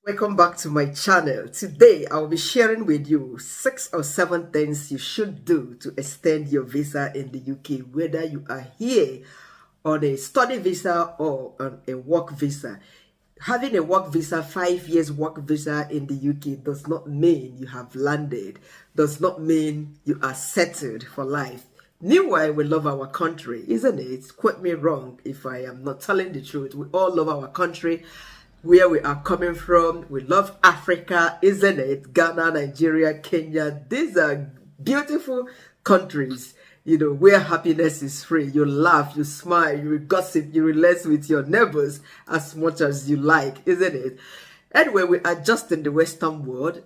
Welcome back to my channel. Today I'll be sharing with you 6 or 7 things you should do to extend your visa in the UK, whether you are here on a study visa or on a work visa. Having a work visa, 5 years work visa in the UK does not mean you have landed, does not mean you are settled for life. Meanwhile, we love our country, isn't it? Quote me wrong if I am not telling the truth. We all love our country, where we are coming from. We love Africa, isn't it? Ghana, Nigeria, Kenya. These are beautiful countries, where happiness is free. You laugh, you smile, you gossip, you relate with your neighbors as much as you like, isn't it? Anyway, we are just in the Western world.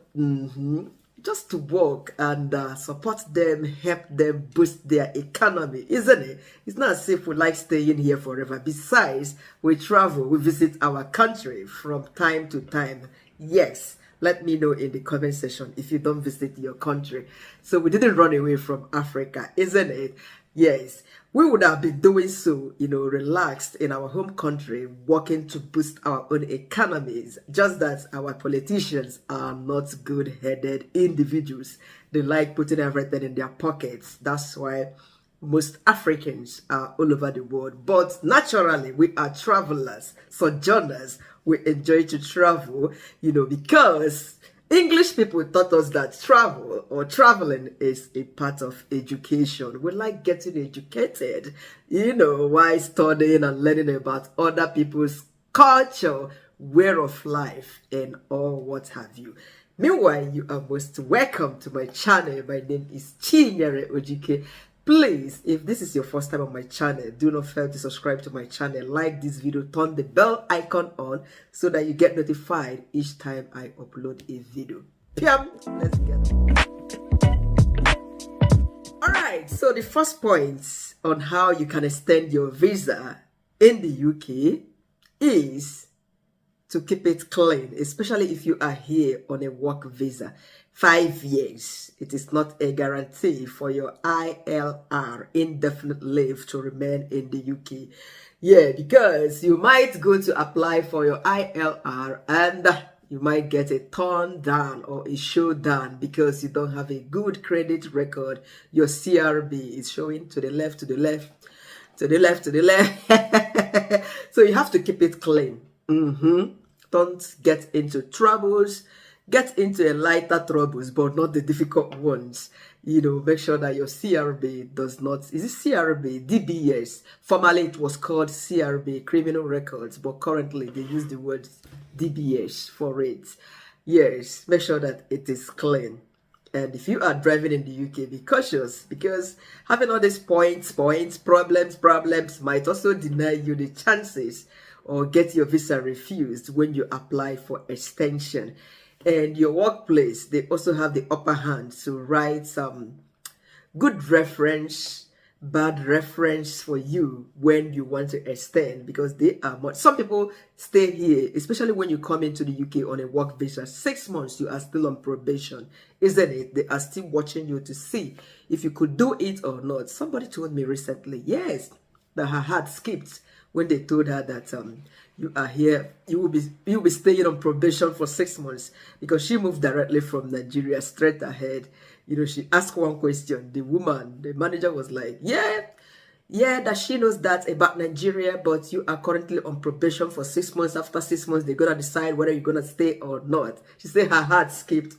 Just to work and support them, help them boost their economy, isn't it? It's not as if we like staying here forever. Besides, we travel, we visit our country from time to time. Yes, let me know in the comment section if you don't visit your country. So we didn't run away from Africa, isn't it? Yes, we would have been doing so, relaxed in our home country, working to boost our own economies. Just that our politicians are not good-headed individuals. They like putting everything in their pockets. That's why most Africans are all over the world. But naturally, we are travelers, sojourners. We enjoy to travel, because English people taught us that travel or traveling is a part of education. We like getting educated, while studying and learning about other people's culture, way of life, and all what have you. Meanwhile, you are most welcome to my channel. My name is Chinyere Ojike. Please, if this is your first time on my channel, do not fail to subscribe to my channel, like this video, turn the bell icon on so that you get notified each time I upload a video. Piam, let's get it. Alright, so the first point on how you can extend your visa in the UK is to keep it clean, especially if you are here on a work visa. 5 years. It is not a guarantee for your ILR, indefinite leave to remain in the UK. Yeah, because you might go to apply for your ILR and you might get a turn down or a showdown because you don't have a good credit record. Your CRB is showing to the left, to the left, to the left, to the left. So you have to keep it clean. Don't get into troubles. Get into a lighter troubles, but not the difficult ones. Make sure that your CRB does not... Is it CRB? DBS. Formerly, it was called CRB, Criminal Records, but currently they use the word DBS for it. Yes, make sure that it is clean. And if you are driving in the UK, be cautious, because having all these points, problems might also deny you the chances or get your visa refused when you apply for extension. And your workplace, they also have the upper hand to write some good reference, bad reference for you when you want to extend, because they are much. Some people stay here, especially when you come into the UK on a work visa. 6 months, you are still on probation, isn't it? They are still watching you to see if you could do it or not. Somebody told me recently, yes, that her heart skipped when they told her that you are here, you will be staying on probation for 6 months, because she moved directly from Nigeria straight ahead. She asked one question. The manager was like, yeah, that she knows that about Nigeria, but you are currently on probation for 6 months. After 6 months, they're gonna decide whether you're gonna stay or not. She said her heart skipped.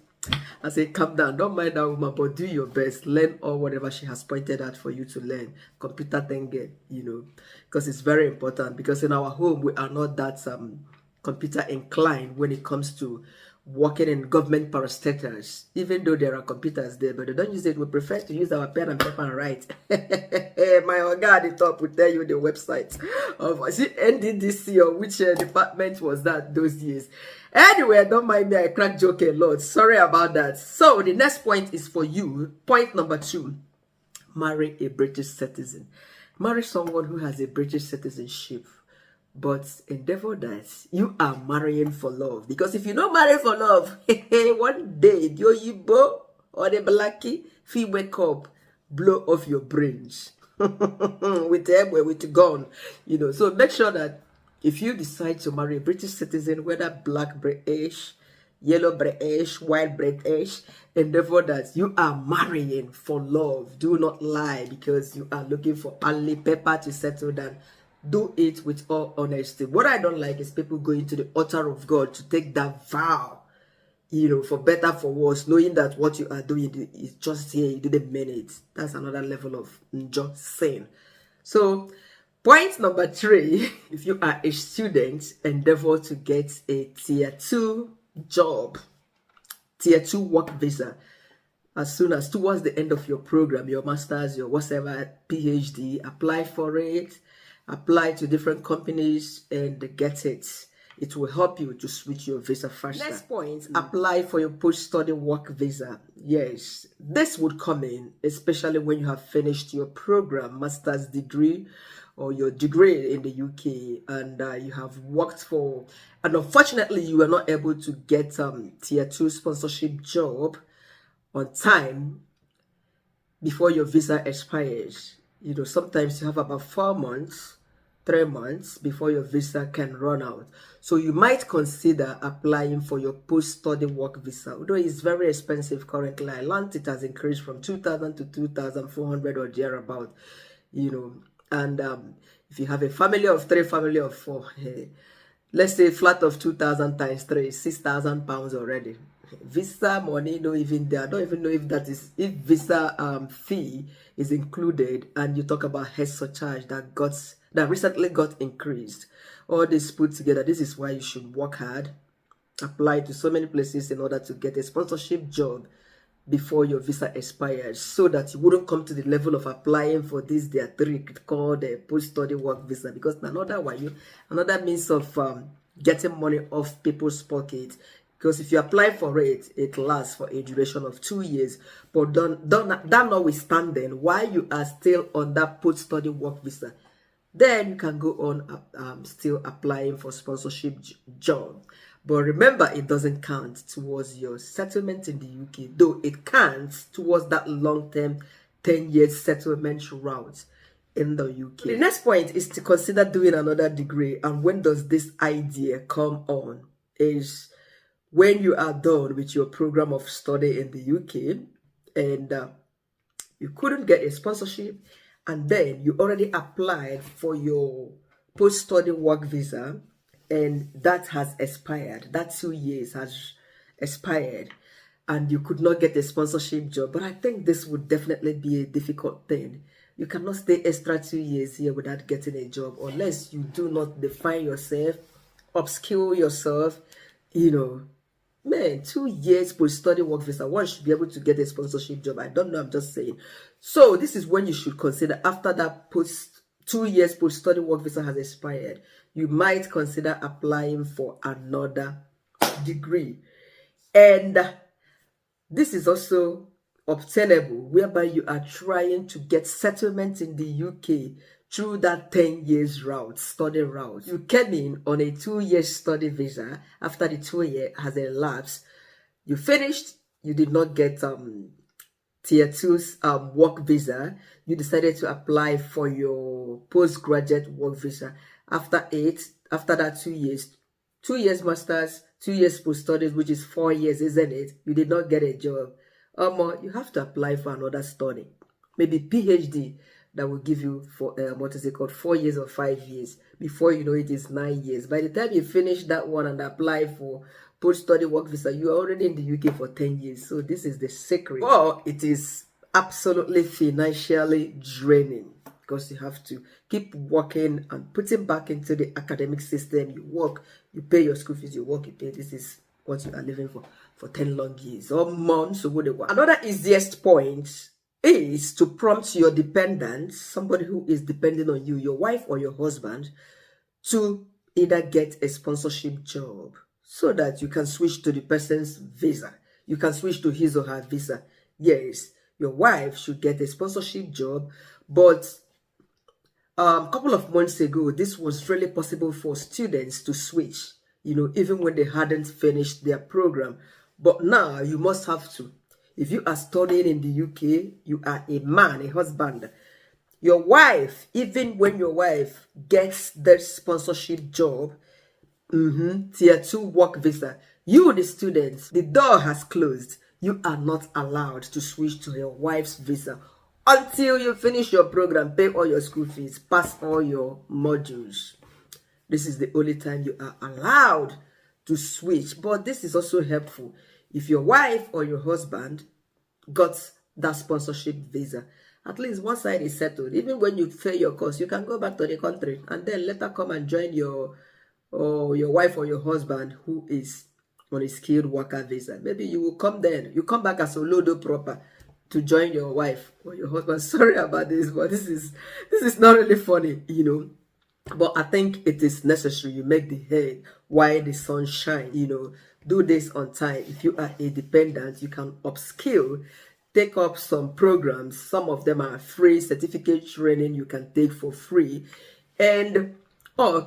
I said, calm down, don't mind that woman, but do your best, learn all whatever she has pointed out for you to learn. Computer thing, because it's very important, because in our home, we are not that computer inclined when it comes to working in government parastatals, even though there are computers there, but they don't use it. We prefer to use our pen and paper and write. My Oga at the top will tell you the website of NDDC or which department was that those years. Anyway, don't mind me, I crack joke a lot. Sorry about that. So the next point is for you. Point number 2, marry a British citizen. Marry someone who has a British citizenship. But endeavor that you are marrying for love. Because if you don't marry for love, one day, the Oyibo or the Blackie, if you wake up, blow off your brains. With them, with the gun. So make sure that If you decide to marry a British citizen, whether black British, yellow British, white British, endeavor that you are marrying for love. Do not lie because you are looking for only paper to settle down. Do it with all honesty. What I don't like is people going to the altar of God to take that vow, for better, for worse, knowing that what you are doing is just here, you didn't mean it. That's another level of just sin. So, point number 3, if you are a student, endeavor to get a tier 2 job, tier 2 work visa. As soon as towards the end of your program, your master's, your whatever, PhD, apply for it, apply to different companies and get it. It will help you to switch your visa faster. Next point, apply for your post-study work visa. Yes, this would come in, especially when you have finished your program, master's degree, or your degree in the UK, and you have worked for, and unfortunately you were not able to get tier 2 sponsorship job on time before your visa expires. Sometimes you have about 4 months, 3 months before your visa can run out. So you might consider applying for your post-study work visa, although it's very expensive currently. I learned it has increased from 2,000 to 2,400 or thereabout, and if you have a family of 3, family of 4, let's say flat of 2,000 times 3, 6,000 pounds already. Visa money, no, even there. I don't even know if that is, if visa fee is included, and you talk about head surcharge that recently got increased. All this put together, this is why you should work hard, apply to so many places in order to get a sponsorship job before your visa expires, so that you wouldn't come to the level of applying for this their trick called a post-study work visa, because another means of getting money off people's pocket. Because if you apply for it, it lasts for a duration of 2 years. But that notwithstanding, while you are still on that post-study work visa, then you can go on still applying for sponsorship job. But remember, it doesn't count towards your settlement in the UK, though it counts towards that long-term 10-year settlement route in the UK. The next point is to consider doing another degree. And when does this idea come on? Is when you are done with your program of study in the UK and you couldn't get a sponsorship, and then you already applied for your post-study work visa, and that has expired. That 2 years has expired, and you could not get a sponsorship job. But I think this would definitely be a difficult thing. You cannot stay extra 2 years here without getting a job, unless you do not define yourself, upskill yourself, Man, 2 years post-study work visa, one should be able to get a sponsorship job. I don't know, I'm just saying. So this is when you should consider, after that 2 years post-study work visa has expired, you might consider applying for another degree. And this is also obtainable, whereby you are trying to get settlement in the UK through that 10 years route, study route. You came in on a 2-year study visa. After the 2 year has elapsed, you finished, you did not get tier 2 work visa. You decided to apply for your postgraduate work visa. After that 2 years, 2 years masters, 2 years post-studies, which is 4 years, isn't it? You did not get a job. You have to apply for another study, maybe PhD, that will give you 4 years or 5 years. Before you know it is 9 years. By the time you finish that one and apply for post-study work visa, you are already in the UK for 10 years. So this is the secret. Or it is absolutely financially draining, because you have to keep working and putting back into the academic system. You work, you pay your school fees, you work, you pay. This is what you are living for 10 long years or months or whatever. Another easiest point is to prompt your dependents, somebody who is depending on you, your wife or your husband, to either get a sponsorship job so that you can switch to the person's visa. You can switch to his or her visa. Yes, your wife should get a sponsorship job, but a couple of months ago, this was really possible for students to switch, even when they hadn't finished their program. But now you must have to. If you are studying in the UK, you are a man, a husband, Your wife, even when your wife gets that sponsorship job, tier 2 work visa, you, the student, the door has closed. You are not allowed to switch to your wife's visa until you finish your program, pay all your school fees, pass all your modules. This is the only time you are allowed to switch. But this is also helpful if your wife or your husband got that sponsorship visa. At least one side is settled. Even when you fail your course, you can go back to the country and then later come and join your wife or your husband who is on a skilled worker visa. Maybe you will come then. You come back as a Olodo proper to join your wife or your husband. Sorry about this, but this is not really funny, you know. But I think it is necessary. You make the hay while the sun shines, you know. Do this on time. If you are a dependent, you can upskill, take up some programs. Some of them are free certificate training you can take for free. And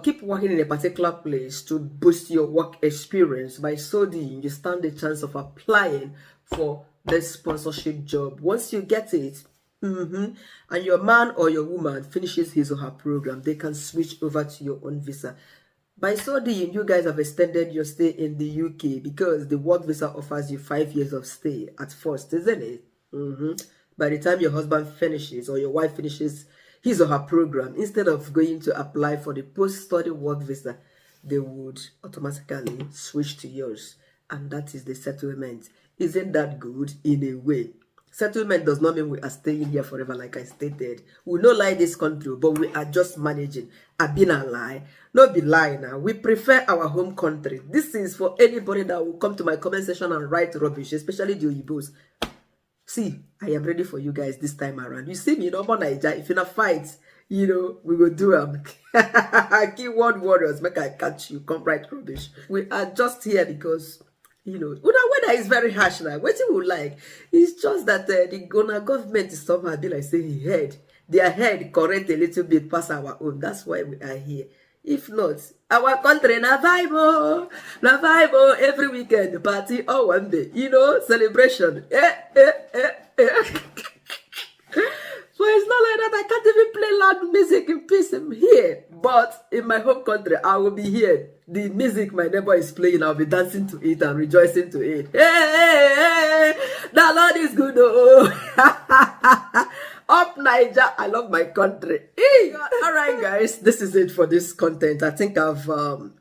keep working in a particular place to boost your work experience. By so doing, you stand the chance of applying for this sponsorship job. Once you get it, and your man or your woman finishes his or her program, they can switch over to your own visa. By so doing, you guys have extended your stay in the UK because the work visa offers you 5 years of stay at first, isn't it? By the time your husband finishes or your wife finishes his or her program, instead of going to apply for the post-study work visa, they would automatically switch to yours. And that is the settlement. Isn't that good in a way? Settlement does not mean we are staying here forever, like I stated. We no lie this country, but we are just managing. I've been a lie. No be lie now. We prefer our home country. This is for anybody that will come to my comment section and write rubbish, especially the Oyibos. See, I am ready for you guys this time around. You see me in Omo Naija, if in a fight, you know, we will do keyword warriors, make I catch you, come write rubbish. We are just here because, you know, weather is very harsh now. What you would like? It's just that the government is somehow be like saying their head correct a little bit past our own. That's why we are here. If not, our country na vibe, every weekend party or one day, you know, celebration. So it's not like that. I can't even play loud music in peace. I'm here. But in my home country, I will be here. The music my neighbor is playing, I'll be dancing to it and rejoicing to it. Hey, the Lord is good. Oh. Up Niger, I love my country. Hey. All right, guys, this is it for this content. I think I've,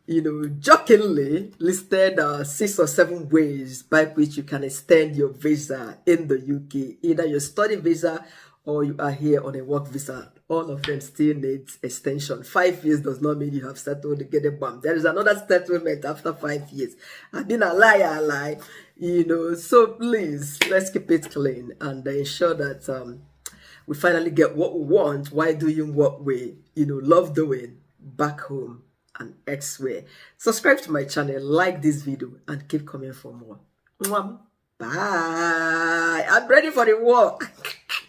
you know, jokingly listed 6 or 7 ways by which you can extend your visa in the UK. Either your study visa or you are here on a work visa. All of them still needs extension. 5 years does not mean you have settled to get a bump. There is another settlement after 5 years. I've been a lie, you know. So please, let's keep it clean and ensure that we finally get what we want while doing what we, you know, love doing back home and elsewhere. Subscribe to my channel, like this video, and keep coming for more. Bye. I'm ready for the war.